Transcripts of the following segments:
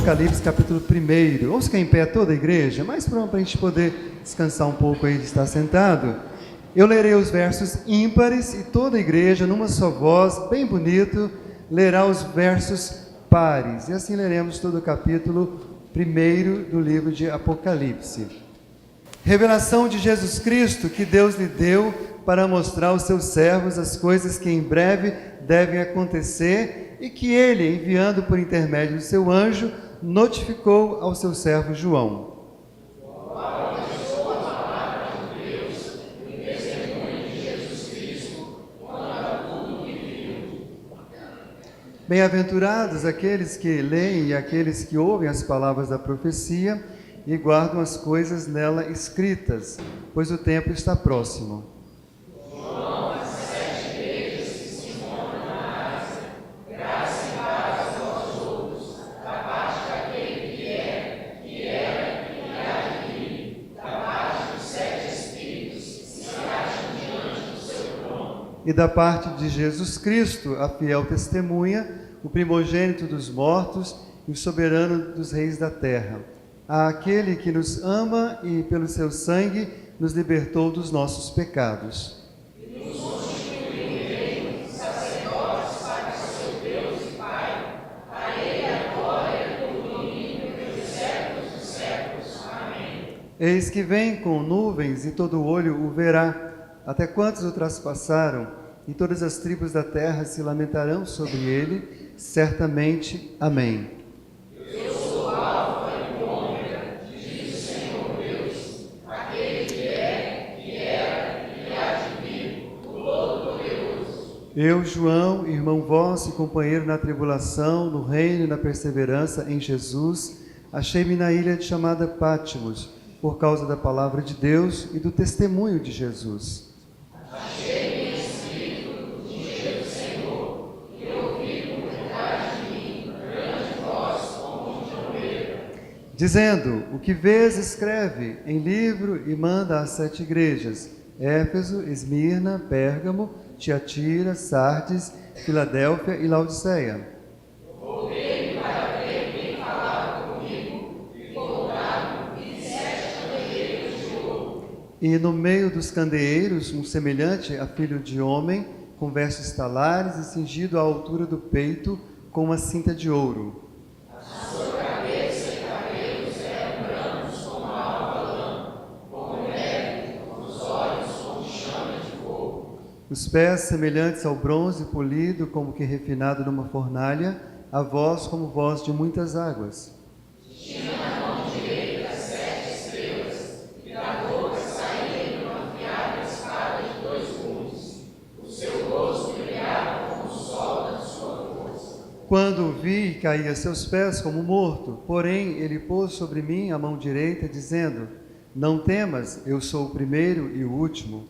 Apocalipse, capítulo 1. Vamos ficar em pé toda a igreja, mas para a gente poder descansar um pouco aí de estar sentado. Eu lerei os versos ímpares e toda a igreja, numa só voz, bem bonito, lerá os versos pares. E assim leremos todo o capítulo 1 do livro de Apocalipse. Revelação de Jesus Cristo que Deus lhe deu para mostrar aos seus servos as coisas que em breve devem acontecer e que ele, enviando por intermédio do seu anjo, notificou ao seu servo João. Bem-aventurados aqueles que leem e aqueles que ouvem as palavras da profecia e guardam as coisas nela escritas, pois o tempo está próximo. E da parte de Jesus Cristo, a fiel testemunha, o primogênito dos mortos e o soberano dos reis da terra, àquele que nos ama e pelo seu sangue nos libertou dos nossos pecados. E nos constituiu reino, sacerdotes para o seu Deus e Pai, a ele a glória e o domínio pelos séculos dos séculos. Amém. Eis que vem com nuvens e todo olho o verá, até quantos o traspassaram, e todas as tribos da terra se lamentarão sobre ele, certamente. Amém. Eu sou o Alfa e o Ômega, diz o Senhor Deus, aquele que é, que era e que há de vir, o Todo-Poderoso. Eu, João, irmão vosso e companheiro na tribulação, no reino e na perseverança em Jesus, achei-me na ilha chamada Pátimos, por causa da palavra de Deus e do testemunho de Jesus. Achei-me escrito, diz o Senhor, que ouvi por detrás de mim, grande voz como de trombeta, dizendo: o que vês, escreve em livro e manda às 7 igrejas: Éfeso, Esmirna, Pérgamo, Tiatira, Sardes, Filadélfia e Laodiceia. Voltei-me para ver quem falava comigo, e colocaram-me 7 candeeiros de ouro. E no meio dos candeeiros, um semelhante a filho de homem, com vestes talares e cingido à altura do peito, com uma cinta de ouro. A sua cabeça e cabelos eram brancos como a alva lã, como neve, os olhos como chama de fogo. Os pés semelhantes ao bronze polido, como que refinado numa fornalha, a voz como voz de muitas águas. Tinha na mão direita 7 estrelas, e da boca saía uma afiada espada de 2 gumes. O seu rosto brilhava como o sol da sua força. Quando o vi, caí a seus pés como morto, porém ele pôs sobre mim a mão direita, dizendo: não temas, eu sou o primeiro e o último.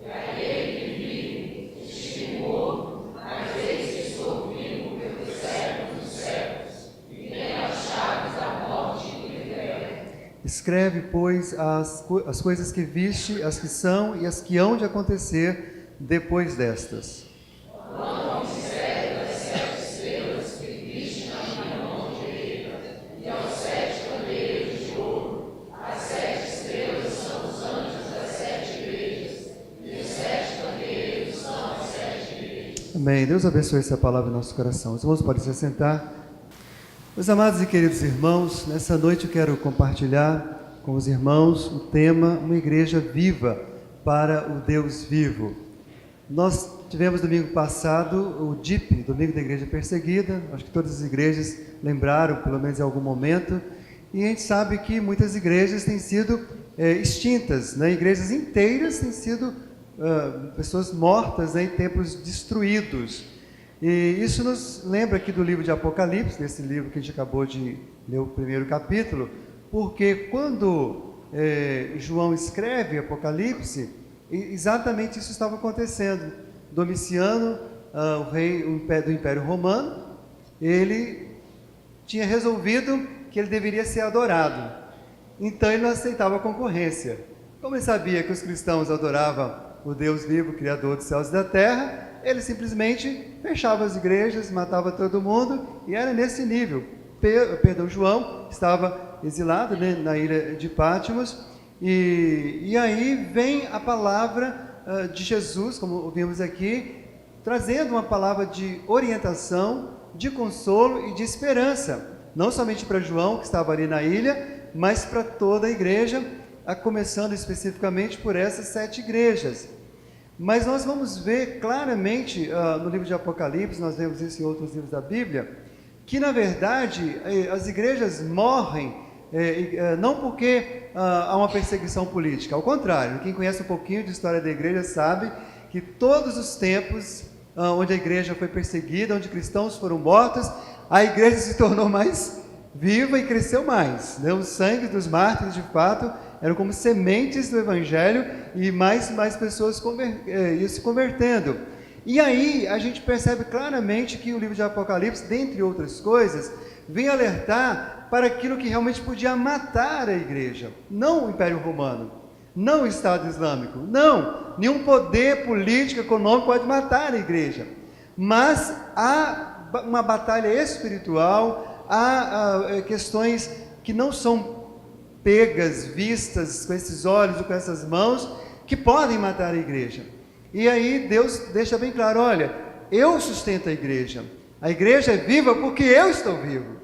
E a ele que vi, estive morto, mas eis que estou vivo pelos séculos dos séculos, e tenho as chaves da morte e do inferno. Escreve, pois, as coisas que viste, as que são e as que hão de acontecer depois destas. Quanto ao mistério das 7 estrelas que viste na minha mão direita, e aos 7 candeeiros de ouro, as 7 estrelas são os anjos das 7 igrejas, e os 7 candeeiros são as 7 igrejas. Amém. Deus abençoe essa palavra em nosso coração. Os irmãos podem se sentar. Meus amados e queridos irmãos, nessa noite eu quero compartilhar com os irmãos o tema Uma Igreja Viva para o Deus Vivo. Nós tivemos domingo passado o DIP, Domingo da Igreja Perseguida, acho que todas as igrejas lembraram, pelo menos em algum momento, e a gente sabe que muitas igrejas têm sido extintas, né? Igrejas inteiras têm sido pessoas mortas, né? Em templos destruídos. E isso nos lembra aqui do livro de Apocalipse, desse livro que a gente acabou de ler o primeiro capítulo, porque quando João escreve Apocalipse, exatamente isso estava acontecendo. Domiciano, o rei do Império Romano, ele tinha resolvido que ele deveria ser adorado. Então ele não aceitava a concorrência. Como ele sabia que os cristãos adoravam o Deus vivo, Criador dos céus e da terra, ele simplesmente fechava as igrejas, matava todo mundo, e era nesse nível. João estava exilado, né, na ilha de Patmos, e aí vem a palavra de Jesus, como ouvimos aqui, trazendo uma palavra de orientação, de consolo e de esperança, não somente para João, que estava ali na ilha, mas para toda a igreja, começando especificamente por essas 7 igrejas. Mas nós vamos ver claramente no livro de Apocalipse, nós vemos isso em outros livros da Bíblia, que na verdade as igrejas morrem não porque há uma perseguição política, ao contrário, quem conhece um pouquinho de história da igreja sabe que todos os tempos onde a igreja foi perseguida, onde cristãos foram mortos, a igreja se tornou mais viva e cresceu mais, né? O sangue dos mártires, de fato, eram como sementes do Evangelho, e mais pessoas iam se convertendo. E aí a gente percebe claramente que o livro de Apocalipse, dentre outras coisas, vem alertar para aquilo que realmente podia matar a igreja, não o Império Romano, não o Estado Islâmico, não, nenhum poder político, econômico pode matar a igreja, mas há uma batalha espiritual, há questões que não são pegas, vistas com esses olhos ou com essas mãos, que podem matar a igreja. E aí Deus deixa bem claro, olha, eu sustento a igreja é viva porque eu estou vivo,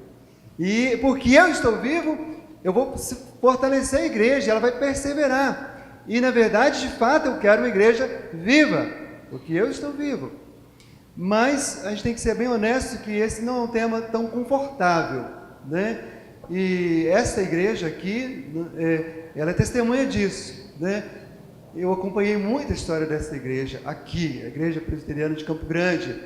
e porque eu estou vivo, eu vou fortalecer a igreja, ela vai perseverar, e na verdade, de fato, eu quero uma igreja viva, porque eu estou vivo. Mas a gente tem que ser bem honesto que esse não é um tema tão confortável, né? E essa igreja aqui, ela é testemunha disso, né? Eu acompanhei muito a história dessa igreja aqui, a Igreja Presbiteriana de Campo Grande,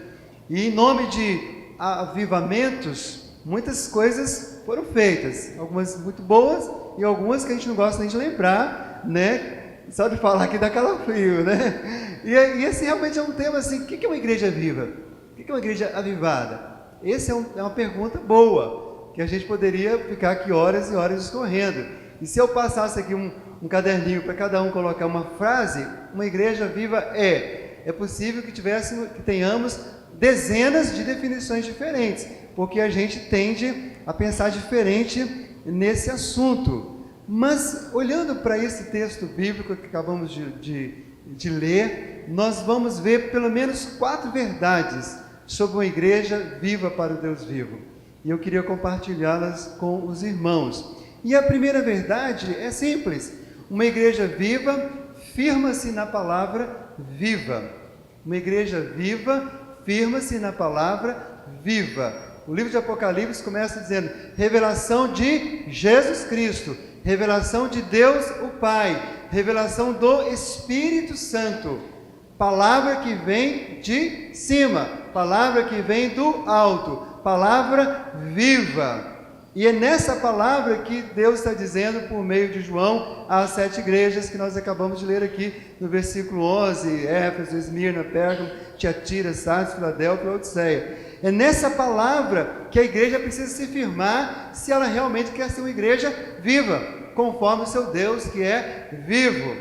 e em nome de avivamentos, muitas coisas foram feitas, algumas muito boas e algumas que a gente não gosta nem de lembrar, né? Só de falar aqui dá calafrio, né? E esse realmente é um tema assim, o que é uma igreja viva? O que é uma igreja avivada? Essa é uma pergunta boa, que a gente poderia ficar aqui horas e horas discorrendo. E se eu passasse aqui um caderninho para cada um colocar uma frase, uma igreja viva é possível que tenhamos dezenas de definições diferentes, porque a gente tende a pensar diferente nesse assunto. Mas, olhando para esse texto bíblico que acabamos de ler, nós vamos ver pelo menos 4 verdades sobre uma igreja viva para o Deus vivo. E eu queria compartilhá-las com os irmãos. E a primeira verdade é simples: uma igreja viva firma-se na palavra viva. Uma igreja viva firma-se na palavra viva. O livro de Apocalipse começa dizendo: revelação de Jesus Cristo, revelação de Deus o Pai, revelação do Espírito Santo, palavra que vem de cima, palavra que vem do alto, palavra viva. E é nessa palavra que Deus está dizendo por meio de João às 7 igrejas que nós acabamos de ler aqui no versículo 11, Éfeso, Esmirna, Pérgamo, Tiatira, Sardes, Filadélfia e Laodiceia. É nessa palavra que a igreja precisa se firmar se ela realmente quer ser uma igreja viva, conforme o seu Deus que é vivo.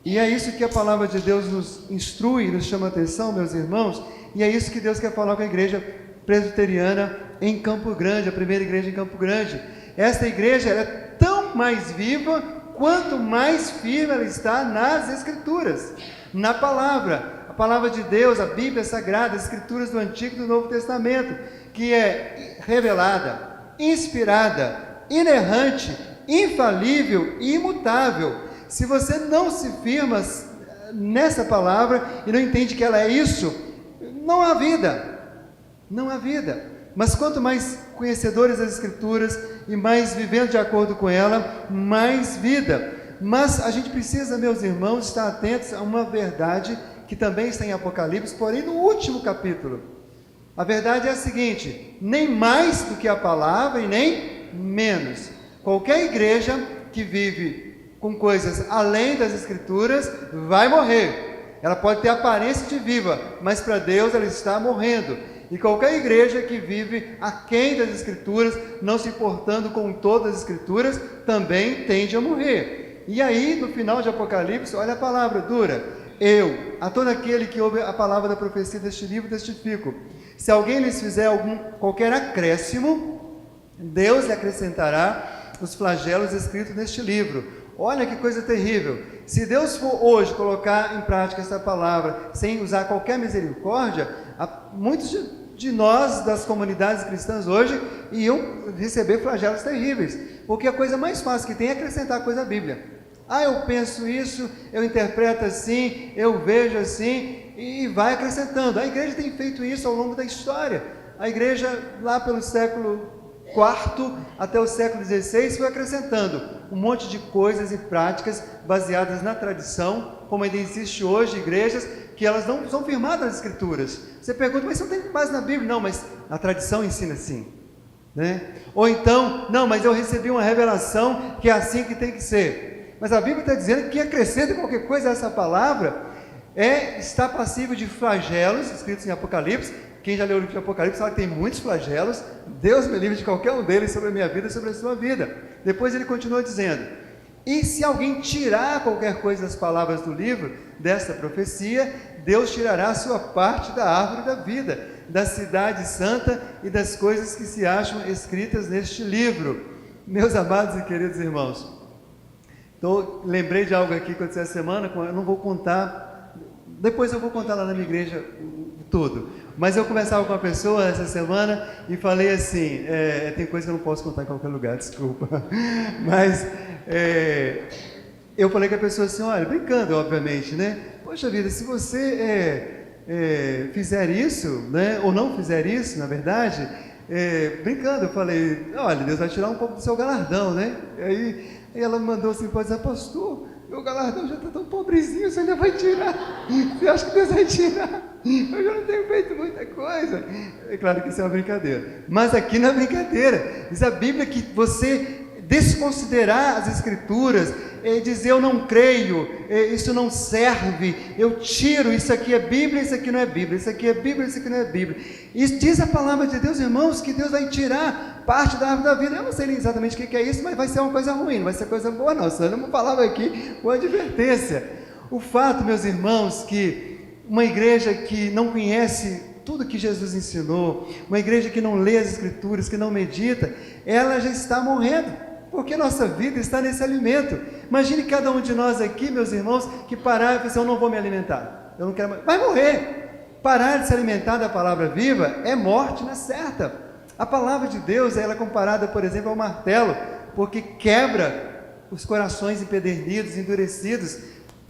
E é isso que a palavra de Deus nos instrui, nos chama a atenção, meus irmãos, e é isso que Deus quer falar com a igreja presbiteriana em Campo Grande, a primeira igreja em Campo Grande. Esta igreja é tão mais viva quanto mais firme ela está nas Escrituras, na palavra. A palavra de Deus, a Bíblia Sagrada, as Escrituras do Antigo e do Novo Testamento, que é revelada, inspirada, inerrante, infalível e imutável. Se você não se firma nessa palavra e não entende que ela é isso, não há vida. Não há vida. Mas quanto mais conhecedores das Escrituras e mais vivendo de acordo com ela, mais vida. Mas a gente precisa, meus irmãos, estar atentos a uma verdade que também está em Apocalipse, porém no último capítulo. A verdade é a seguinte: nem mais do que a palavra e nem menos. Qualquer igreja que vive com coisas além das Escrituras vai morrer. Ela pode ter aparência de viva, mas para Deus ela está morrendo. E qualquer igreja que vive aquém das Escrituras, não se importando com todas as Escrituras, também tende a morrer. E aí, no final de Apocalipse, olha a palavra dura: eu, a todo aquele que ouve a palavra da profecia deste livro, testifico, Se alguém lhes fizer qualquer acréscimo, Deus lhe acrescentará os flagelos escritos neste livro. Olha que coisa terrível. Se Deus for hoje colocar em prática essa palavra, sem usar qualquer misericórdia, muitos de nós, das comunidades cristãs hoje, iam receber flagelos terríveis. Porque a coisa mais fácil que tem é acrescentar coisa à Bíblia. Eu penso isso, eu interpreto assim, eu vejo assim, e vai acrescentando. A igreja tem feito isso ao longo da história. A igreja, lá pelo século IV até o século XVI, foi acrescentando um monte de coisas e práticas baseadas na tradição, como ainda existe hoje igrejas que elas não são firmadas nas Escrituras. Você pergunta, mas você não tem base na Bíblia? Não, mas a tradição ensina assim, né? Ou então, não, mas eu recebi uma revelação que é assim que tem que ser. Mas a Bíblia está dizendo que quem acrescenta qualquer coisa a essa palavra está passível de flagelos, escritos em Apocalipse. Quem já leu o livro de Apocalipse sabe que tem muitos flagelos. Deus me livre de qualquer um deles sobre a minha vida e sobre a sua vida. Depois ele continua dizendo: e se alguém tirar qualquer coisa das palavras do livro, desta profecia, Deus tirará a sua parte da árvore da vida, da cidade santa e das coisas que se acham escritas neste livro. Meus amados e queridos irmãos, então, lembrei de algo aqui que aconteceu essa semana, eu não vou contar, depois eu vou contar lá na minha igreja tudo, mas eu conversava com uma pessoa essa semana e falei assim, tem coisa que eu não posso contar em qualquer lugar, desculpa, mas eu falei com a pessoa assim, olha, brincando obviamente, né, poxa vida, se você fizer isso, né, ou não fizer isso, na verdade, brincando, eu falei, olha, Deus vai tirar um pouco do seu galardão, né, aí ela me mandou assim, pode dizer, pastor, meu galardão já está tão pobrezinho, você ainda vai tirar? Você acha que Deus vai tirar? Eu já não tenho feito muita coisa. É claro que isso é uma brincadeira. Mas aqui não é brincadeira. Diz a Bíblia que você desconsiderar as Escrituras, dizer eu não creio, isso não serve, eu tiro, isso aqui é Bíblia, isso aqui não é Bíblia, isso aqui é Bíblia, isso aqui não é Bíblia. Isso diz a palavra de Deus, irmãos, que Deus vai tirar parte da árvore da vida. Eu não sei exatamente o que é isso, mas vai ser uma coisa ruim, não vai ser coisa boa não, só uma palavra aqui com advertência. O fato, meus irmãos, que uma igreja que não conhece tudo que Jesus ensinou, uma igreja que não lê as Escrituras, que não medita, ela já está morrendo, porque nossa vida está nesse alimento. Imagine cada um de nós aqui, meus irmãos, que parar e falar assim, eu não vou me alimentar, eu não quero mais, vai morrer. Parar de se alimentar da palavra viva é morte na certa. A palavra de Deus, ela é comparada, por exemplo, ao martelo, porque quebra os corações empedernidos, endurecidos,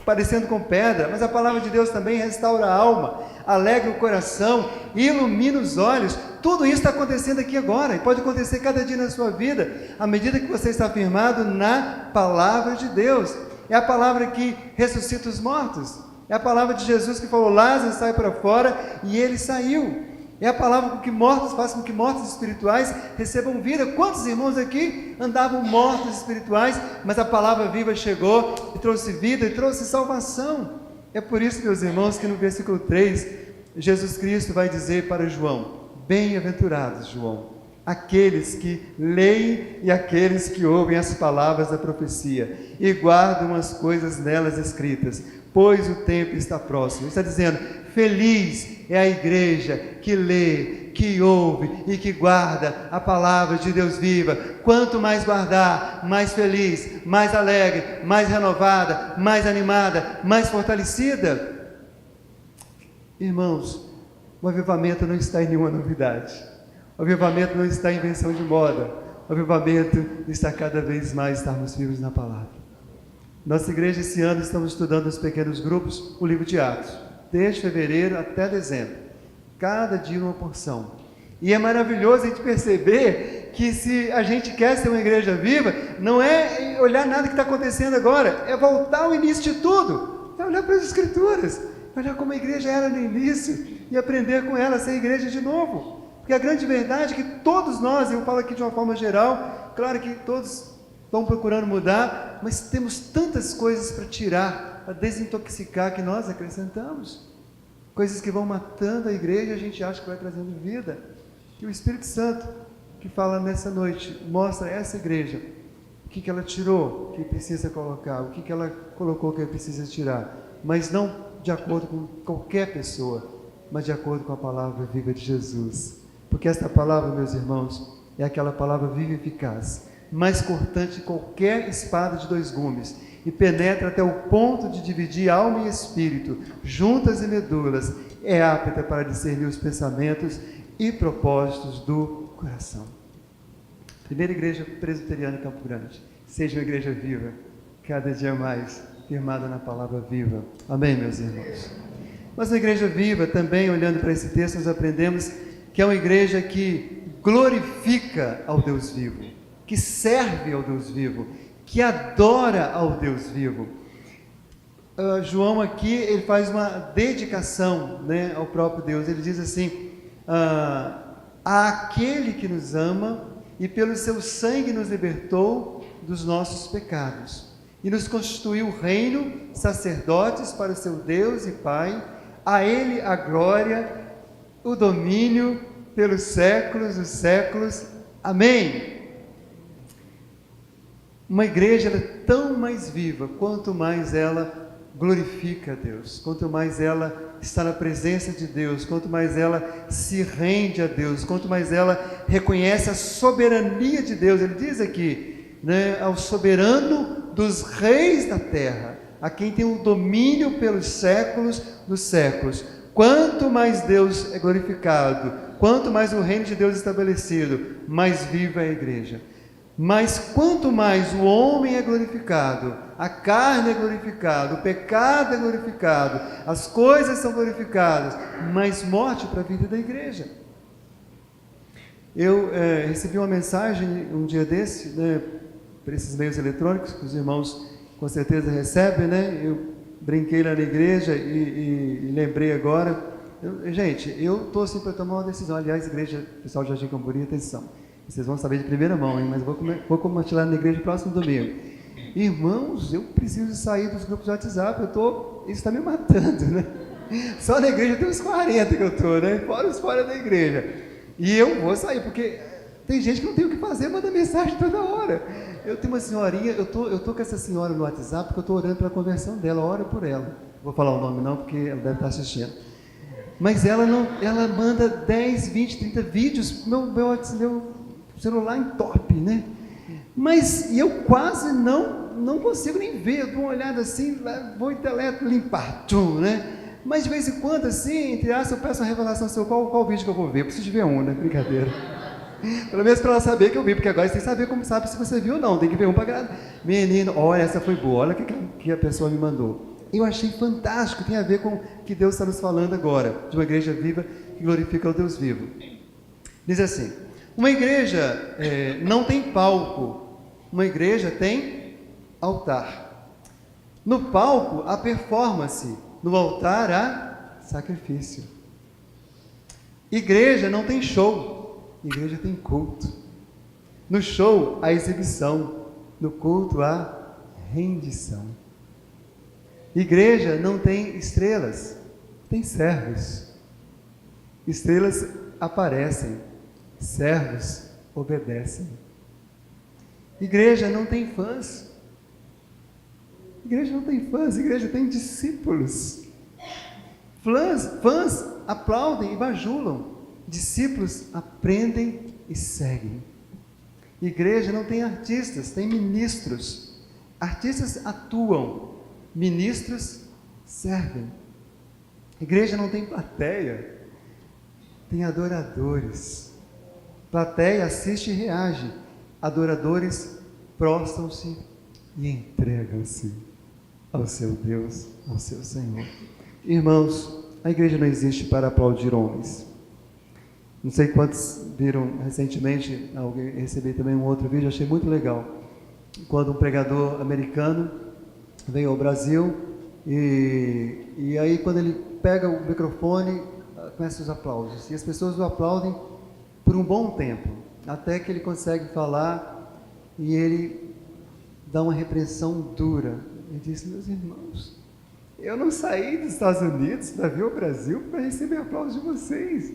parecendo com pedra, mas a palavra de Deus também restaura a alma, alegra o coração, ilumina os olhos. Tudo isso está acontecendo aqui agora, e pode acontecer cada dia na sua vida, à medida que você está firmado na palavra de Deus. É a palavra que ressuscita os mortos, é a palavra de Jesus que falou, Lázaro sai para fora, e ele saiu. É a palavra com que mortos, faz com que mortos espirituais recebam vida. Quantos irmãos aqui andavam mortos espirituais, mas a palavra viva chegou e trouxe vida e trouxe salvação? É por isso, meus irmãos, que no versículo 3, Jesus Cristo vai dizer para João, bem-aventurados, João, aqueles que leem e aqueles que ouvem as palavras da profecia e guardam as coisas nelas escritas, pois o tempo está próximo. Ele está dizendo, feliz é a igreja que lê, que ouve e que guarda a palavra de Deus viva. Quanto mais guardar, mais feliz, mais alegre, mais renovada, mais animada, mais fortalecida. Irmãos, o avivamento não está em nenhuma novidade. O avivamento não está em invenção de moda. O avivamento está cada vez mais estarmos vivos na palavra. Nossa igreja esse ano estamos estudando nos pequenos grupos o livro de Atos, desde fevereiro até dezembro, cada dia uma porção. E é maravilhoso a gente perceber que se a gente quer ser uma igreja viva, não é olhar nada que está acontecendo agora, é voltar ao início de tudo, é olhar para as Escrituras, olhar como a igreja era no início e aprender com ela a ser igreja de novo. Porque a grande verdade é que todos nós, eu falo aqui de uma forma geral, claro que todos estão procurando mudar, mas temos tantas coisas para tirar, para desintoxicar, que nós acrescentamos. Coisas que vão matando a igreja e a gente acha que vai trazendo vida. E o Espírito Santo, que fala nessa noite, mostra essa igreja, o que ela tirou, que precisa colocar, o que ela colocou que precisa tirar, mas não de acordo com qualquer pessoa, mas de acordo com a palavra viva de Jesus. Porque esta palavra, meus irmãos, é aquela palavra viva e eficaz, mais cortante que qualquer espada de 2 gumes, e penetra até o ponto de dividir alma e espírito, juntas e medulas, é apta para discernir os pensamentos e propósitos do coração. Primeira Igreja Presbiteriana em Campo Grande, seja uma igreja viva, cada dia mais firmada na palavra viva. Amém, meus irmãos? Mas na igreja viva, também olhando para esse texto, nós aprendemos que é uma igreja que glorifica ao Deus vivo, que serve ao Deus vivo, que adora ao Deus vivo. João aqui, ele faz uma dedicação, né, ao próprio Deus. Ele diz assim, àquele que nos ama e pelo seu sangue nos libertou dos nossos pecados e nos constituiu reino, sacerdotes para o seu Deus e Pai. A ele a glória, o domínio pelos séculos dos séculos. Amém. Uma igreja é tão mais viva quanto mais ela glorifica a Deus, quanto mais ela está na presença de Deus, quanto mais ela se rende a Deus, quanto mais ela reconhece a soberania de Deus. Ele diz aqui, né, ao soberano dos reis da terra, a quem tem o domínio pelos séculos dos séculos. Quanto mais Deus é glorificado, quanto mais o reino de Deus é estabelecido, mais viva é a igreja. Mas quanto mais o homem é glorificado, a carne é glorificada, o pecado é glorificado, as coisas são glorificadas, mais morte para a vida da igreja. Eu recebi uma mensagem um dia desse, né, por esses meios eletrônicos, que os irmãos com certeza recebem, né? Eu brinquei lá na igreja e lembrei agora. Gente, eu estou assim para tomar uma decisão. Aliás, igreja, pessoal de Jardim Camburi, atenção. Vocês vão saber de primeira mão, hein? Mas vou compartilhar na igreja no próximo domingo. Irmãos, eu preciso sair dos grupos de WhatsApp. Isso está me matando, né? Só na igreja tem uns 40 que eu estou, né? Fora os fora da igreja. E eu vou sair, porque tem gente que não tem o que fazer, manda mensagem toda hora. Eu tenho uma senhorinha, eu tô com essa senhora no WhatsApp, porque eu estou orando pela conversão dela, oro por ela. Vou falar o nome não, porque ela deve estar assistindo. Mas ela manda 10, 20, 30 vídeos, meu celular entope, né? Mas eu quase não consigo nem ver, eu dou uma olhada assim, vou limpar, né? Mas de vez em quando, assim, entre aspas, eu peço uma revelação assim, qual vídeo que eu vou ver? Eu preciso de ver um, né? Brincadeira. Pelo menos para ela saber que eu vi, porque agora você tem que saber como sabe se você viu ou não, tem que ver um para agradar. Menino, olha, essa foi boa, olha o que a pessoa me mandou. Eu achei fantástico, tem a ver com o que Deus está nos falando agora, de uma igreja viva que glorifica o Deus vivo. Diz assim, uma igreja não tem palco, uma igreja tem altar. No palco há performance, no altar há sacrifício. Igreja não tem show, igreja tem culto. No show há exibição, no culto há rendição. Igreja não tem estrelas, tem servos. Estrelas aparecem, servos obedecem. Igreja não tem fãs. Igreja não tem fãs, igreja tem discípulos. Fãs aplaudem e bajulam. Discípulos aprendem e seguem. Igreja não tem artistas, tem ministros. Artistas atuam, ministros servem. Igreja não tem plateia, tem adoradores. Plateia assiste e reage. Adoradores prostram-se e entregam-se ao seu Deus, ao seu Senhor. Irmãos, a igreja não existe para aplaudir homens. Não sei quantos viram recentemente, alguém recebi também um outro vídeo, achei muito legal. Quando um pregador americano veio ao Brasil e aí quando ele pega o microfone, começam os aplausos. E as pessoas o aplaudem por um bom tempo, até que ele consegue falar e ele dá uma repreensão dura. Ele diz, meus irmãos, eu não saí dos Estados Unidos para vir ao Brasil para receber aplausos de vocês.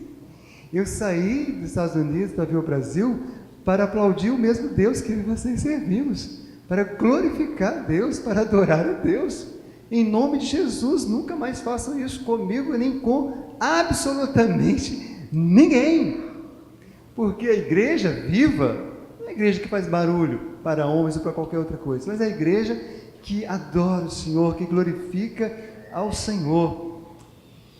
Eu saí dos Estados Unidos para vir ao Brasil para aplaudir o mesmo Deus que vocês servimos, para glorificar a Deus, para adorar a Deus. Em nome de Jesus, nunca mais façam isso comigo nem com absolutamente ninguém. Porque a igreja viva não é a igreja que faz barulho para homens ou para qualquer outra coisa, mas é a igreja que adora o Senhor, que glorifica ao Senhor.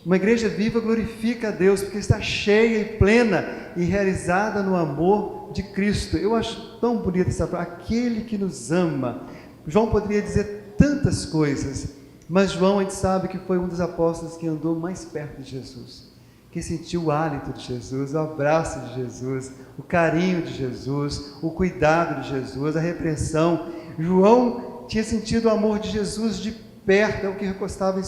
Uma igreja viva glorifica a Deus, porque está cheia e plena e realizada no amor de Cristo. Eu acho tão bonita essa frase, aquele que nos ama. João poderia dizer tantas coisas, mas João, a gente sabe que foi um dos apóstolos que andou mais perto de Jesus, que sentiu o hálito de Jesus, o abraço de Jesus, o carinho de Jesus, o cuidado de Jesus, a repreensão. João tinha sentido o amor de Jesus de perto, é o que recostava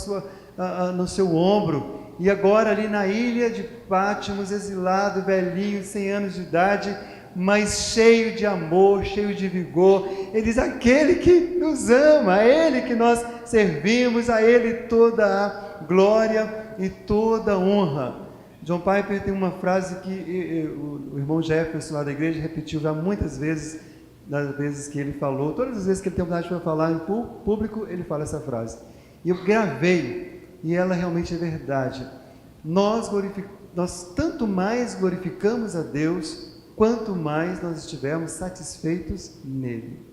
no seu ombro. E agora ali na ilha de Pátimos, exilado, velhinho, 100 anos de idade, mas cheio de amor, cheio de vigor, ele diz: aquele que nos ama, a ele que nós servimos, a ele toda a glória e toda a honra. John Piper tem uma frase que o irmão Jefferson lá da igreja repetiu já muitas vezes, das vezes que ele falou, todas as vezes que ele tem vontade de falar em público, ele fala essa frase. E eu gravei, e ela realmente é verdade. Nós tanto mais glorificamos a Deus, quanto mais nós estivermos satisfeitos nele.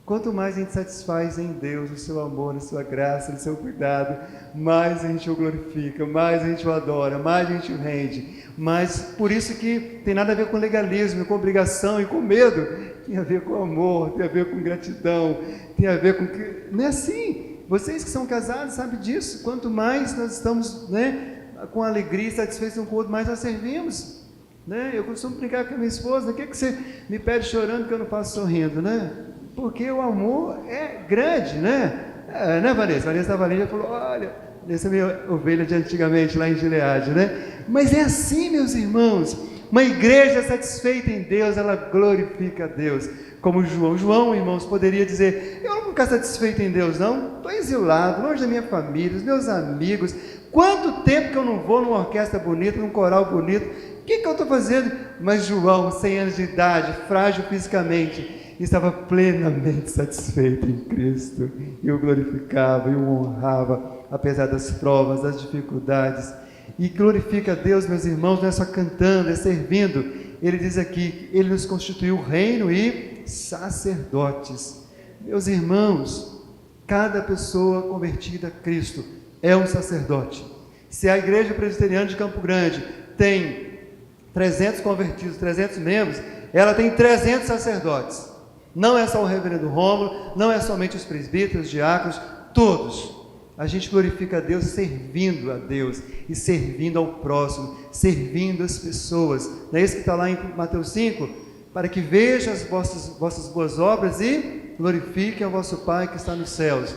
Quanto mais a gente satisfaz em Deus, no seu amor, na sua graça, no seu cuidado, mais a gente o glorifica, mais a gente o adora, mais a gente o rende. Mas por isso que tem nada a ver com legalismo, com obrigação e com medo. Tem a ver com amor, tem a ver com gratidão, tem a ver com... Não é assim. Vocês que são casados sabem disso. Quanto mais nós estamos, com alegria e satisfeitos um com o outro, mais nós servimos. Eu costumo brincar com a minha esposa: o que você me pede chorando que eu não faço sorrindo, Porque o amor é grande, Vanessa? Vanessa estava ali e falou: olha, essa é a minha ovelha de antigamente, lá em Gileade, Mas é assim, meus irmãos. Uma igreja satisfeita em Deus, ela glorifica a Deus. Como João, irmãos, poderia dizer: eu não vou ficar satisfeito em Deus, não. Estou exilado, longe da minha família, dos meus amigos. Quanto tempo que eu não vou numa orquestra bonita, num coral bonito? O que eu estou fazendo? Mas João, 100 anos de idade, frágil fisicamente, estava plenamente satisfeito em Cristo, e o glorificava e o honrava, apesar das provas, das dificuldades. E glorifica a Deus, meus irmãos, não é só cantando, é servindo. Ele diz aqui: ele nos constituiu reino e sacerdotes. Meus irmãos, cada pessoa convertida a Cristo é um sacerdote. Se a igreja presbiteriana de Campo Grande tem 300 convertidos, 300 membros, ela tem 300 sacerdotes. Não é só o reverendo Rômulo, não é somente os presbíteros, diáconos, todos. A gente glorifica a Deus servindo a Deus e servindo ao próximo, servindo as pessoas. Não é isso que está lá em Mateus 5? Para que vejam as vossas boas obras e glorifiquem ao vosso Pai que está nos céus.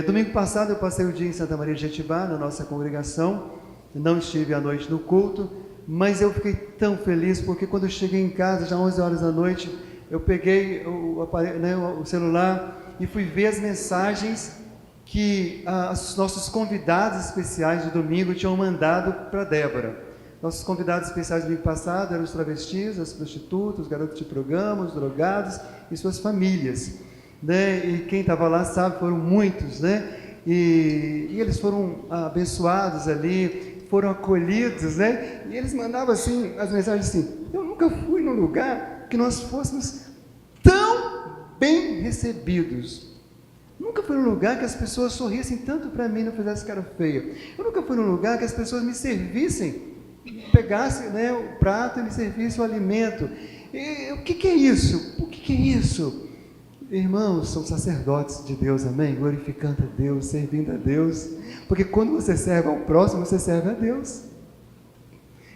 Domingo passado eu passei o dia em Santa Maria de Jetibá, na nossa congregação. Não estive à noite no culto, mas eu fiquei tão feliz, porque quando eu cheguei em casa, já 11 horas da noite, eu peguei o celular e fui ver as mensagens que os nossos convidados especiais de domingo tinham mandado para Débora. Nossos convidados especiais do domingo passado eram os travestis, as prostitutas, os garotos de programa, os drogados e suas famílias. E quem estava lá sabe, foram muitos, e eles foram abençoados ali, foram acolhidos, e eles mandavam assim, as mensagens assim: eu nunca fui num lugar que nós fôssemos tão bem recebidos. Nunca fui num lugar que as pessoas sorrissem tanto para mim e não fizessem cara feia. Eu nunca fui num lugar que as pessoas me servissem, pegassem o prato e me servissem o alimento. E o que é isso? O que é isso? Irmãos, são sacerdotes de Deus, amém? Glorificando a Deus, servindo a Deus. Porque quando você serve ao próximo, você serve a Deus.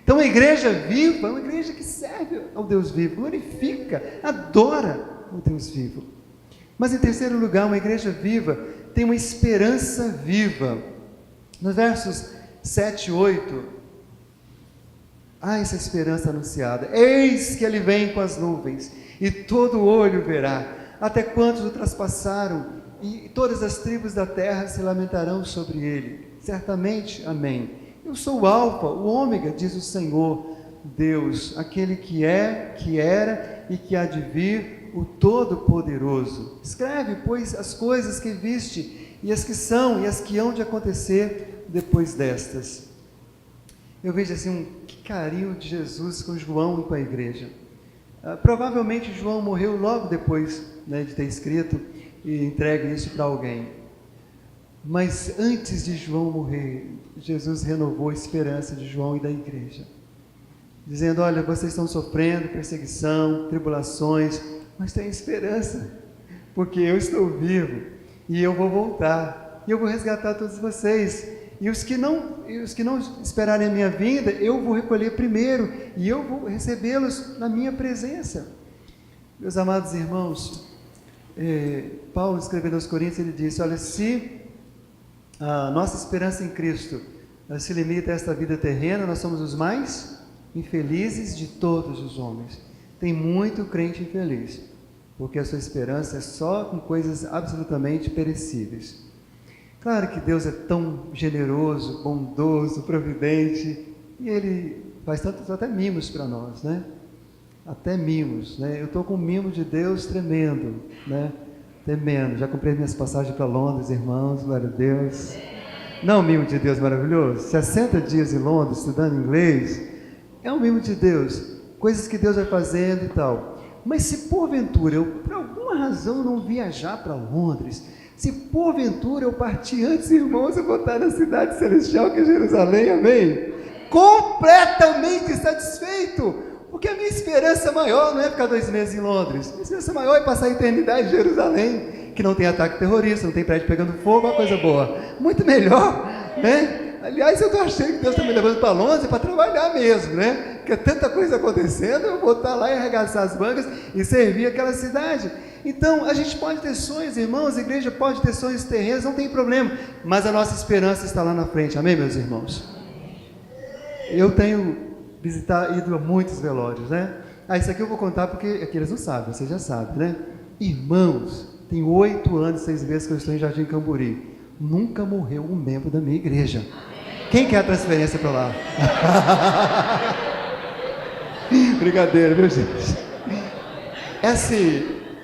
Então a igreja viva é uma igreja que serve ao Deus vivo, glorifica, adora o Deus vivo. Mas em terceiro lugar, uma igreja viva tem uma esperança viva. Nos versos 7 e 8, há essa esperança anunciada: eis que ele vem com as nuvens, e todo olho verá, até quantos o traspassaram, e todas as tribos da terra se lamentarão sobre ele. Certamente, amém. Eu sou o Alfa, o Ômega, diz o Senhor Deus, aquele que é, que era e que há de vir, o Todo-Poderoso. Escreve, pois, as coisas que viste, e as que são, e as que hão de acontecer depois destas. eu vejo assim que carinho de Jesus com João e com a igreja. Provavelmente João morreu logo depois, né, de ter escrito e entregue isso para alguém. Mas antes de João morrer, Jesus renovou a esperança de João e da igreja, dizendo: olha, vocês estão sofrendo perseguição, tribulações, mas tem esperança, porque eu estou vivo e eu vou voltar e eu vou resgatar todos vocês. E os que não esperarem a minha vinda, eu vou recolher primeiro e eu vou recebê-los na minha presença. Meus amados irmãos, Paulo, escrevendo aos Coríntios, ele disse: olha, se a nossa esperança em Cristo se limita a esta vida terrena, nós somos os mais infelizes de todos os homens. Tem muito crente infeliz, porque a sua esperança é só com coisas absolutamente perecíveis. Claro que Deus é tão generoso, bondoso, providente, e Ele faz tantos até mimos para nós, né? Até mimos, né? Eu estou com um mimo de Deus tremendo, né? Tremendo. Já comprei minhas passagens para Londres, irmãos, glória a Deus. Não um mimo de Deus maravilhoso? 60 dias em Londres, estudando inglês, é um mimo de Deus, coisas que Deus vai fazendo e tal. Mas se porventura eu, por alguma razão, não viajar para Londres, se porventura eu partir antes, irmãos, eu vou estar na cidade celestial que é Jerusalém, amém? Completamente satisfeito, porque a minha esperança maior não é ficar 2 meses em Londres, a minha esperança maior é passar a eternidade em Jerusalém, que não tem ataque terrorista, não tem prédio pegando fogo, uma coisa boa, muito melhor, né? Aliás, eu estou achando que Deus está me levando para Londres para trabalhar mesmo, né? Porque tanta coisa acontecendo, eu vou estar lá e arregaçar as bancas e servir aquela cidade. Então, a gente pode ter sonhos, irmãos, a igreja pode ter sonhos terrenos, não tem problema, mas a nossa esperança está lá na frente, amém, meus irmãos? Eu tenho ido a muitos velórios, né? Isso aqui eu vou contar porque aqui eles não sabem, você já sabe, né? Irmãos, tem 8 anos, 6 meses que eu estou em Jardim Camburi, nunca morreu um membro da minha igreja. Quem quer a transferência para lá? Brincadeira, viu, gente?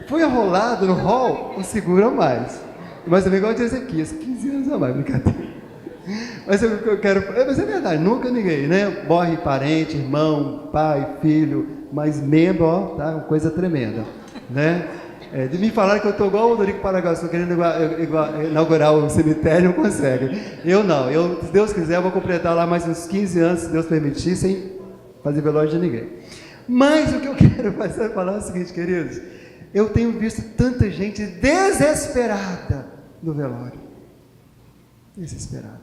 Foi arrolado no hall, não segura mais. Mas também igual de Ezequias, 15 anos a mais, brincadeira. Mas mas é verdade, nunca ninguém, né? Morre parente, irmão, pai, filho, mas membro, ó, tá? Uma coisa tremenda, né? De me falar que eu estou igual o Dorico Paraguaçu, querendo inaugurar o cemitério, não consegue. Eu não, se Deus quiser, eu vou completar lá mais uns 15 anos, se Deus permitir, sem fazer velório de ninguém. Mas o que eu quero falar é o seguinte, queridos, eu tenho visto tanta gente desesperada no velório. Desesperada.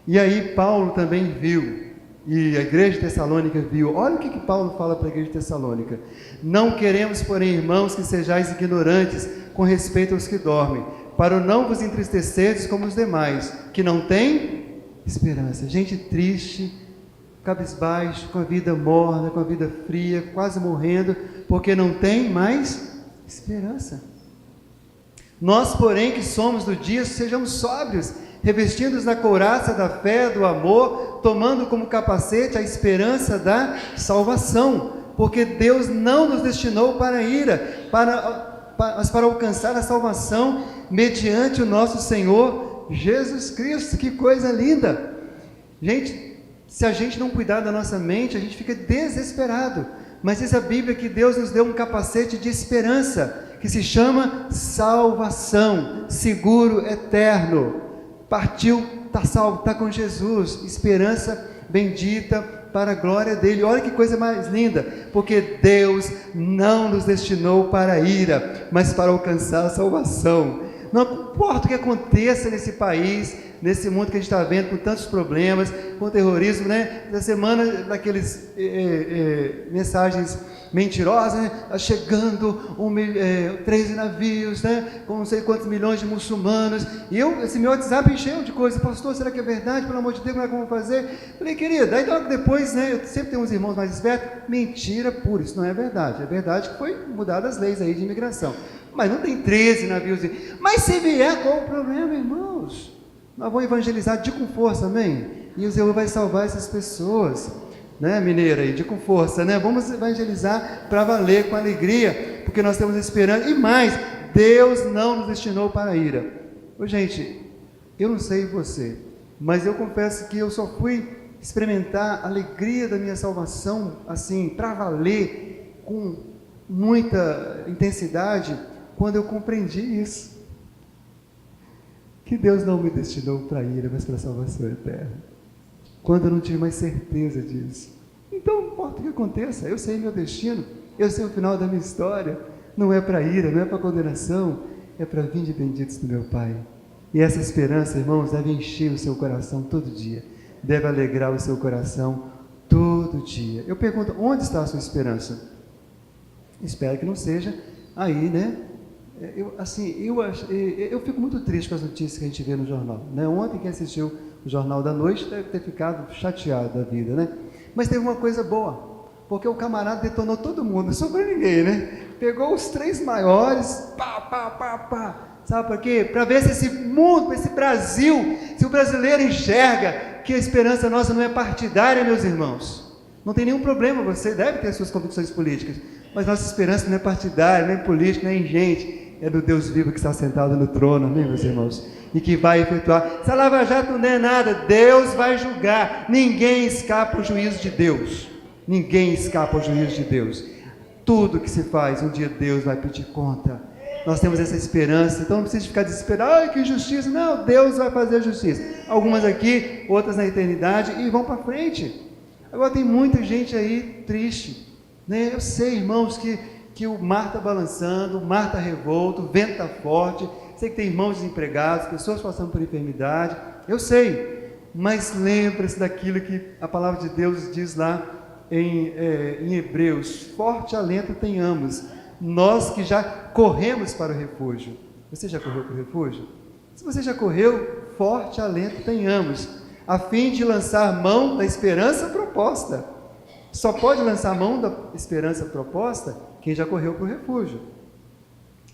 E aí Paulo também viu, e a igreja de Tessalônica viu. Olha o que Paulo fala para a igreja de Tessalônica: não queremos, porém, irmãos, que sejais ignorantes com respeito aos que dormem, para não vos entristecerdes como os demais, que não têm esperança. Gente triste, cabisbaixo, com a vida morna, com a vida fria, quase morrendo, porque não tem mais esperança. Nós, porém, que somos do dia, sejamos sóbrios, revestidos na couraça da fé, do amor, tomando como capacete a esperança da salvação, porque Deus não nos destinou para a ira, mas para alcançar a salvação mediante o nosso Senhor Jesus Cristo. Que coisa linda! Gente, se a gente não cuidar da nossa mente, a gente fica desesperado, mas diz a Bíblia que Deus nos deu um capacete de esperança, que se chama salvação, seguro eterno. Partiu, está salvo, está com Jesus, esperança bendita para a glória dele. Olha que coisa mais linda, porque Deus não nos destinou para a ira, mas para alcançar a salvação. Não importa o que aconteça nesse país, nesse mundo que a gente está vendo, com tantos problemas, com o terrorismo, né? Na semana, daqueles mensagens mentirosas, né? Chegando 13 navios, né? Com não sei quantos milhões de muçulmanos, e esse meu WhatsApp encheu de coisas. Pastor, será que é verdade? Pelo amor de Deus, como é que eu vou fazer? Falei, querida, aí logo depois, né? Eu sempre tenho uns irmãos mais espertos. Mentira pura, isso não é verdade. É verdade que foi mudadas as leis aí de imigração, mas não tem 13 navios. Mas se vier, qual o problema, irmãos? Nós vamos evangelizar de com força, amém? E o Senhor vai salvar essas pessoas, né, mineira aí, de com força, né? Vamos evangelizar para valer, com alegria, porque nós temos esperança. E mais, Deus não nos destinou para a ira. Ô, gente, eu não sei você, mas eu confesso que eu só fui experimentar a alegria da minha salvação, assim, para valer, com muita intensidade, quando eu compreendi isso. Que Deus não me destinou para a ira, mas para a salvação eterna. Quando eu não tive mais certeza disso. Então, não importa o que aconteça, eu sei meu destino, eu sei o final da minha história. Não é para ira, não é para condenação, é para vinde benditos do meu Pai. E essa esperança, irmãos, deve encher o seu coração todo dia. Deve alegrar o seu coração todo dia. Eu pergunto, onde está a sua esperança? Espero que não seja aí, né? Eu fico muito triste com as notícias que a gente vê no jornal, né? Ontem, quem assistiu o Jornal da Noite deve ter ficado chateado da vida, né? Mas teve uma coisa boa, porque o camarada detonou todo mundo, não sobrou ninguém, né? Pegou os 3 maiores, pá. Sabe por quê? Para ver se esse mundo, esse Brasil, se o brasileiro enxerga que a esperança nossa não é partidária, meus irmãos. Não tem nenhum problema, você deve ter suas convicções políticas, mas nossa esperança não é partidária, nem política, nem gente. É do Deus vivo que está sentado no trono, amém, meus irmãos? E que vai efetuar. Se a Lava Jato não é nada, Deus vai julgar. Ninguém escapa ao juízo de Deus. Ninguém escapa ao juízo de Deus. Tudo que se faz, um dia Deus vai pedir conta. Nós temos essa esperança, então não precisa ficar desesperado. Ai, que injustiça. Não, Deus vai fazer a justiça. Algumas aqui, outras na eternidade, e vão para frente. Agora tem muita gente aí triste, né? Eu sei, irmãos, que o mar está balançando, o mar está revolto, o vento está forte. Sei que tem irmãos desempregados, pessoas passando por enfermidade. Eu sei, mas lembre-se daquilo que a palavra de Deus diz lá em Hebreus: forte alento tenhamos, nós que já corremos para o refúgio. Você já correu para o refúgio? Se você já correu, forte alento tenhamos, a fim de lançar mão da esperança proposta. Só pode lançar mão da esperança proposta quem já correu para o refúgio.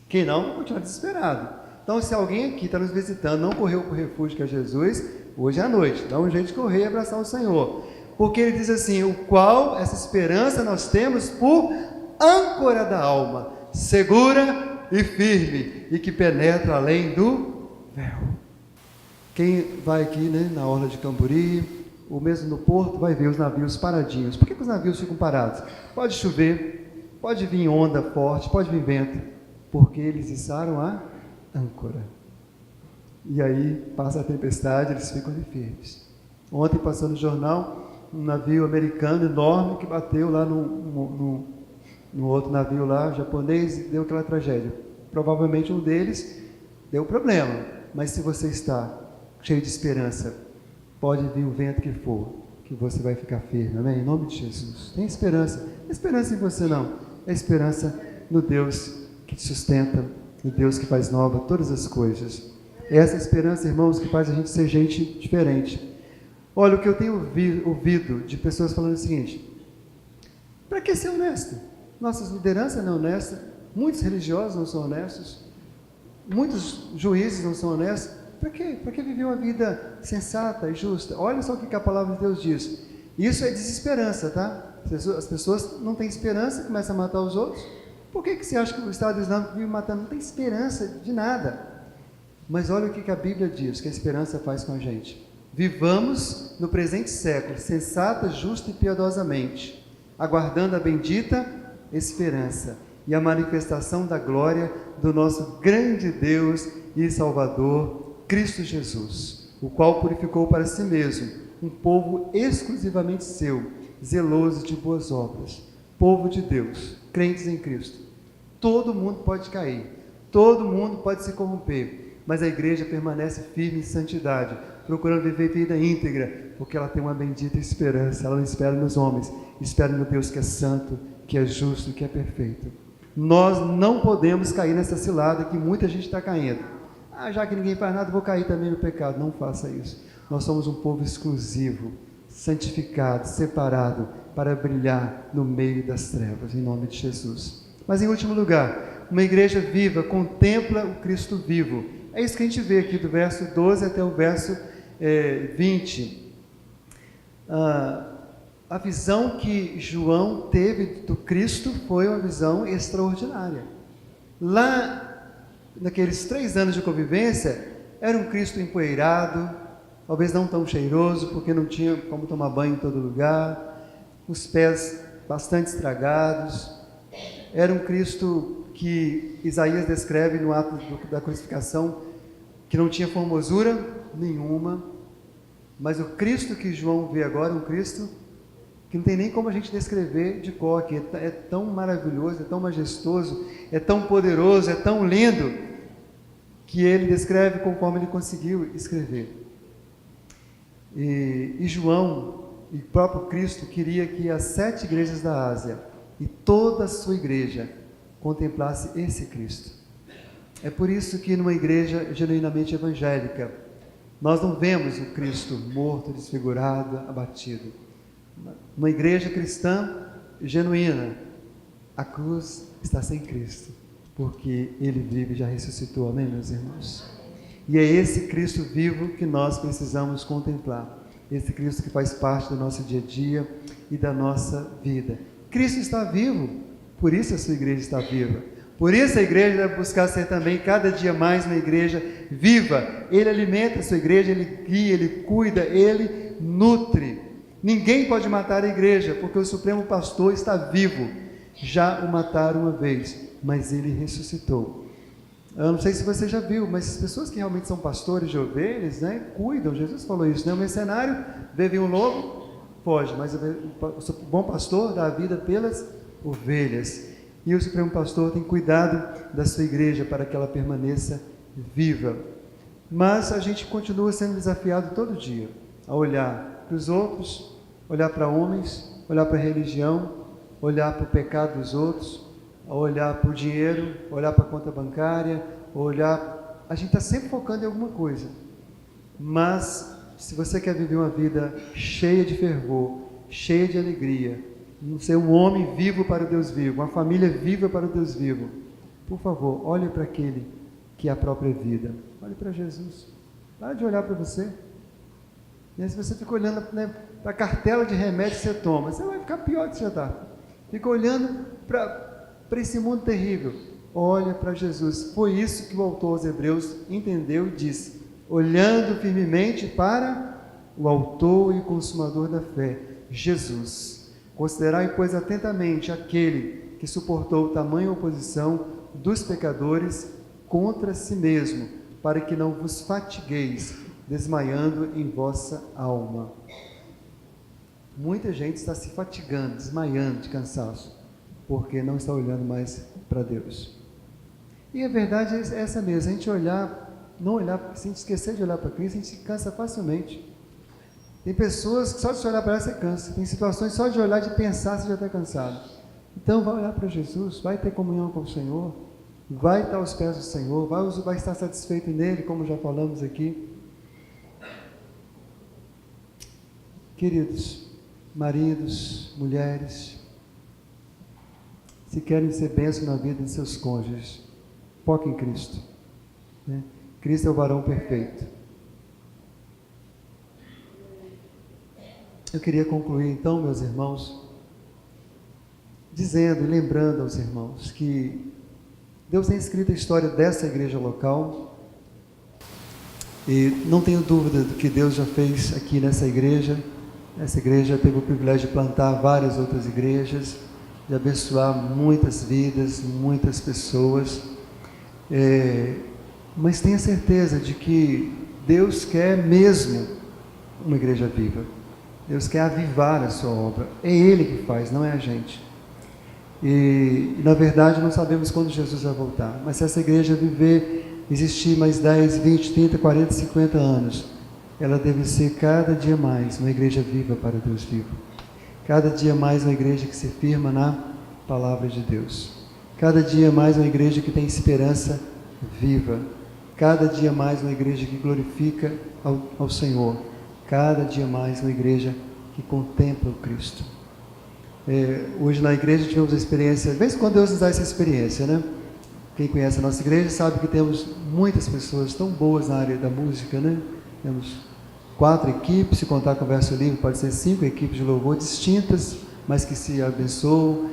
Quem não, vai continuar desesperado. Então, se alguém aqui está nos visitando, não correu para o refúgio que é Jesus, hoje à noite, dá um jeito de correr e abraçar o Senhor. Porque ele diz assim: o qual essa esperança nós temos por âncora da alma, segura e firme, e que penetra além do véu. Quem vai aqui, né, na orla de Camburi, ou mesmo no porto, vai ver os navios paradinhos. Por que os navios ficam parados? Pode chover, pode vir onda forte, pode vir vento, porque eles içaram a âncora. E aí passa a tempestade, eles ficam ali firmes. Ontem passou no jornal um navio americano enorme que bateu lá no outro navio lá, japonês, e deu aquela tragédia. Provavelmente um deles deu problema, mas se você está cheio de esperança, pode vir o vento que for, que você vai ficar firme, amém? Em nome de Jesus. Tem esperança. Não é esperança em você não, é esperança no Deus que te sustenta, no Deus que faz nova todas as coisas. É essa esperança, irmãos, que faz a gente ser gente diferente. Olha, o que eu tenho ouvido de pessoas falando o seguinte: para que ser honesto? Nossas lideranças não são honestas, muitos religiosos não são honestos, muitos juízes não são honestos. Para quê? Para que viver uma vida sensata e justa? Olha só o que a palavra de Deus diz. Isso é desesperança, tá? As pessoas não têm esperança, começam a matar os outros. Por que você acha que o Estado Islâmico vive matando? Não tem esperança de nada. Mas olha o que a Bíblia diz, que a esperança faz com a gente. Vivamos no presente século, sensata, justa e piedosamente, aguardando a bendita esperança e a manifestação da glória do nosso grande Deus e Salvador, Cristo Jesus, o qual purificou para si mesmo um povo exclusivamente seu, zeloso de boas obras. Povo de Deus, crentes em Cristo. Todo mundo pode cair, todo mundo pode se corromper, mas a igreja permanece firme em santidade, procurando viver vida íntegra, porque ela tem uma bendita esperança. Ela não espera nos homens, espera no Deus que é santo, que é justo, que é perfeito. Nós não podemos cair nessa cilada que muita gente está caindo. Já que ninguém faz nada, vou cair também no pecado. Não faça isso. Nós somos um povo exclusivo, santificado, separado, para brilhar no meio das trevas, em nome de Jesus. Mas em último lugar, uma igreja viva contempla o Cristo vivo. É isso que a gente vê aqui do verso 12 até o verso 20. A visão que João teve do Cristo foi uma visão extraordinária. Lá, naqueles 3 anos de convivência, era um Cristo empoeirado, talvez não tão cheiroso, porque não tinha como tomar banho em todo lugar, os pés bastante estragados. Era um Cristo que Isaías descreve no ato da crucificação, que não tinha formosura nenhuma, mas o Cristo que João vê agora, um Cristo que não tem nem como a gente descrever de cor, que é tão maravilhoso, é tão majestoso, é tão poderoso, é tão lindo, que ele descreve conforme ele conseguiu escrever. E João, e o próprio Cristo, queria que as 7 igrejas da Ásia e toda a sua igreja contemplasse esse Cristo. É por isso que numa igreja genuinamente evangélica, nós não vemos o Cristo morto, desfigurado, abatido. Uma igreja cristã genuína, a cruz está sem Cristo, porque Ele vive e já ressuscitou, amém, meus irmãos? E é esse Cristo vivo que nós precisamos contemplar, esse Cristo que faz parte do nosso dia a dia e da nossa vida. Cristo está vivo, por isso a sua igreja está viva, por isso a igreja deve buscar ser também cada dia mais uma igreja viva. Ele alimenta a sua igreja, Ele guia, Ele cuida, Ele nutre. Ninguém pode matar a igreja, porque o Supremo Pastor está vivo. Já o mataram uma vez, mas ele ressuscitou. Eu não sei se você já viu, mas as pessoas que realmente são pastores de ovelhas, né, cuidam. Jesus falou isso, né? O mercenário vê vir um lobo, foge, mas o bom pastor dá a vida pelas ovelhas. E o Supremo Pastor tem cuidado da sua igreja para que ela permaneça viva. Mas a gente continua sendo desafiado todo dia a olhar para os outros, olhar para homens, olhar para a religião, olhar para o pecado dos outros, olhar para o dinheiro, olhar para a conta bancária, olhar... A gente está sempre focando em alguma coisa. Mas, se você quer viver uma vida cheia de fervor, cheia de alegria, ser um homem vivo para o Deus vivo, uma família viva para o Deus vivo, por favor, olhe para aquele que é a própria vida. Olhe para Jesus. Para de olhar para você. E aí, se você fica olhando, né, para a cartela de remédios que você toma, você vai ficar pior do que você já está. Fica olhando para esse mundo terrível. Olha para Jesus. Foi isso que o autor aos Hebreus entendeu e disse: olhando firmemente para o autor e consumador da fé, Jesus. Considerai, pois, atentamente aquele que suportou tamanha oposição dos pecadores contra si mesmo, para que não vos fatigueis, desmaiando em vossa alma. Muita gente está se fatigando, desmaiando de cansaço, porque não está olhando mais para Deus. E a verdade é essa mesmo, a gente não olhar, se a gente esquecer de olhar para Cristo, a gente se cansa facilmente. Tem pessoas que só de se olhar para ela você cansa, tem situações só de olhar, de pensar, você já está cansado. Então vai olhar para Jesus, vai ter comunhão com o Senhor, vai estar aos pés do Senhor, vai estar satisfeito nele, como já falamos aqui. Queridos, maridos, mulheres, se querem ser bênção na vida de seus cônjuges, foquem em Cristo, né? Cristo é o varão perfeito. Eu queria concluir então, meus irmãos, dizendo e lembrando aos irmãos que Deus tem escrito a história dessa igreja local, e não tenho dúvida do que Deus já fez aqui nessa igreja. Essa igreja teve o privilégio de plantar várias outras igrejas, de abençoar muitas vidas, muitas pessoas, mas tenha certeza de que Deus quer mesmo uma igreja viva. Deus quer avivar a sua obra. É Ele que faz, não é a gente. E na verdade não sabemos quando Jesus vai voltar, mas se essa igreja viver, existir mais 10, 20, 30, 40, 50 anos, ela deve ser cada dia mais uma igreja viva para Deus vivo. Cada dia mais uma igreja que se firma na palavra de Deus. Cada dia mais uma igreja que tem esperança viva. Cada dia mais uma igreja que glorifica ao Senhor. Cada dia mais uma igreja que contempla o Cristo. Hoje na igreja tivemos a experiência, de vez em quando Deus nos dá essa experiência, né? Quem conhece a nossa igreja sabe que temos muitas pessoas tão boas na área da música, né? Temos 4 equipes, se contar com o verso livre, pode ser 5 equipes de louvor distintas, mas que se abençoam.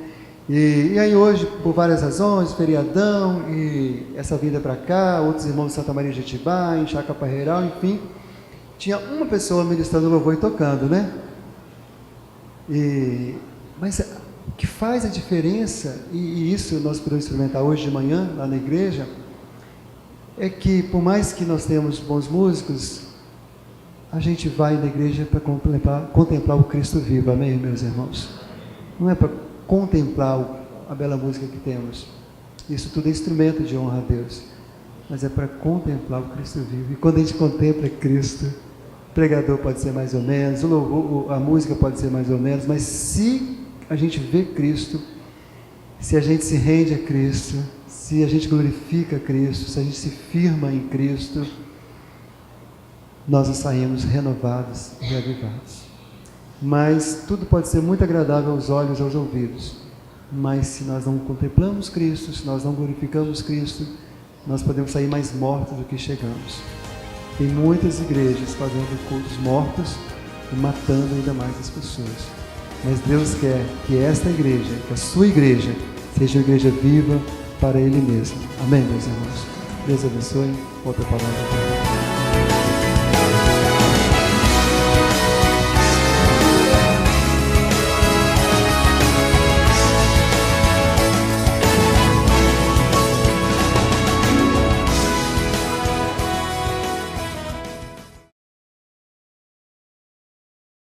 E aí hoje, por várias razões, feriadão, e essa vinda para cá, outros irmãos de Santa Maria de Jetibá, em Chácara Parreiral, enfim, tinha uma pessoa ministrando louvor e tocando, né? Mas o que faz a diferença, e isso nós podemos experimentar hoje de manhã, lá na igreja, é que por mais que nós tenhamos bons músicos, a gente vai na igreja para contemplar o Cristo vivo, amém, meus irmãos? Não é para contemplar a bela música que temos, isso tudo é instrumento de honra a Deus, mas é para contemplar o Cristo vivo. E quando a gente contempla Cristo, o pregador pode ser mais ou menos, a música pode ser mais ou menos, mas se a gente vê Cristo, se a gente se rende a Cristo, se a gente glorifica Cristo, se a gente se firma em Cristo, nós saímos renovados e reavivados. Mas tudo pode ser muito agradável aos olhos e aos ouvidos, mas se nós não contemplamos Cristo, se nós não glorificamos Cristo, nós podemos sair mais mortos do que chegamos. Tem muitas igrejas fazendo cultos mortos e matando ainda mais as pessoas. Mas Deus quer que esta igreja, que a sua igreja, seja uma igreja viva para Ele mesmo. Amém, meus irmãos? Deus abençoe. Outra palavra.